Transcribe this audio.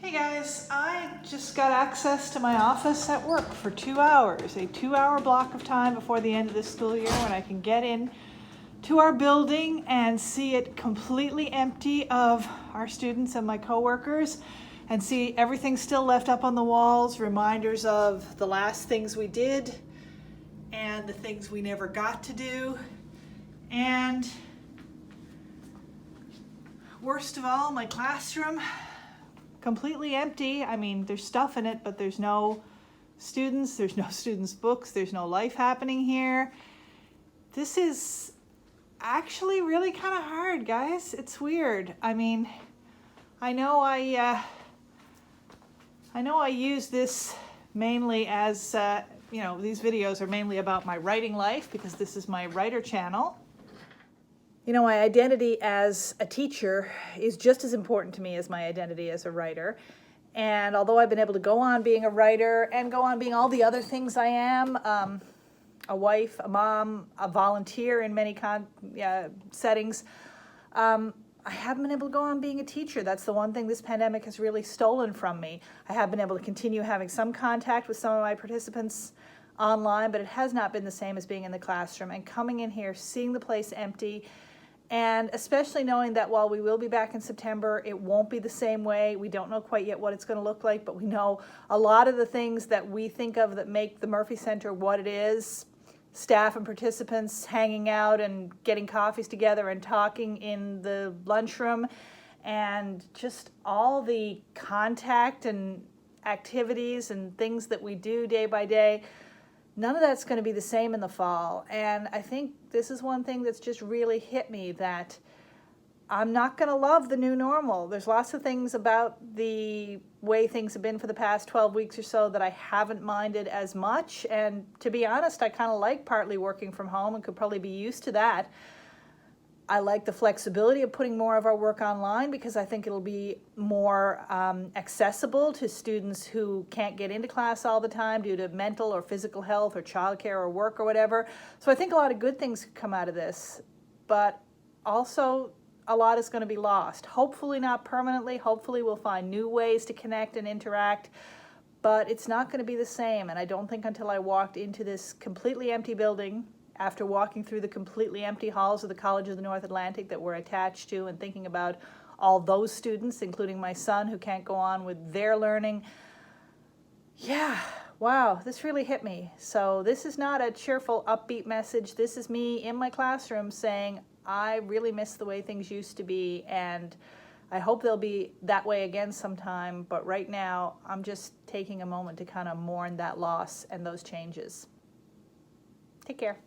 Hey guys, I just got access to my office at work for 2 hours, a 2 hour block of time before the end of the school year when I can get in to our building and see it completely empty of our students and my coworkers and see everything still left up on the walls, reminders of the last things we did and the things we never got to do. And worst of all, my classroom completely empty. I mean, there's stuff in it, but there's no students books, there's no life happening here. This is actually really kind of hard, guys. It's weird. I mean, I know I use this mainly as, these videos are mainly about my writing life because this is my writer channel. You know, my identity as a teacher is just as important to me as my identity as a writer. And although I've been able to go on being a writer and go on being all the other things I am, a wife, a mom, a volunteer in many settings, I haven't been able to go on being a teacher. That's the one thing this pandemic has really stolen from me. I have been able to continue having some contact with some of my participants online, but it has not been the same as being in the classroom and coming in here, seeing the place empty, and especially knowing that while we will be back in September, it won't be the same way. We don't know quite yet what it's going to look like, but we know a lot of the things that we think of that make the Murphy Center what it is, staff and participants hanging out and getting coffees together and talking in the lunchroom, and just all the contact and activities and things that we do day by day. None of that's going to be the same in the fall. And I think this is one thing that's just really hit me, that I'm not going to love the new normal. There's lots of things about the way things have been for the past 12 weeks or so that I haven't minded as much. And to be honest, I kind of like partly working from home and could probably be used to that. I like the flexibility of putting more of our work online because I think it'll be more accessible to students who can't get into class all the time due to mental or physical health or childcare or work or whatever. So I think a lot of good things could come out of this, but also a lot is going to be lost. Hopefully not permanently. Hopefully we'll find new ways to connect and interact, but it's not going to be the same. And I don't think until I walked into this completely empty building, after walking through the completely empty halls of the College of the North Atlantic that we're attached to and thinking about all those students, including my son, who can't go on with their learning. Yeah, wow, this really hit me. So this is not a cheerful, upbeat message. This is me in my classroom saying, I really miss the way things used to be, and I hope they'll be that way again sometime. But right now, I'm just taking a moment to kind of mourn that loss and those changes. Take care.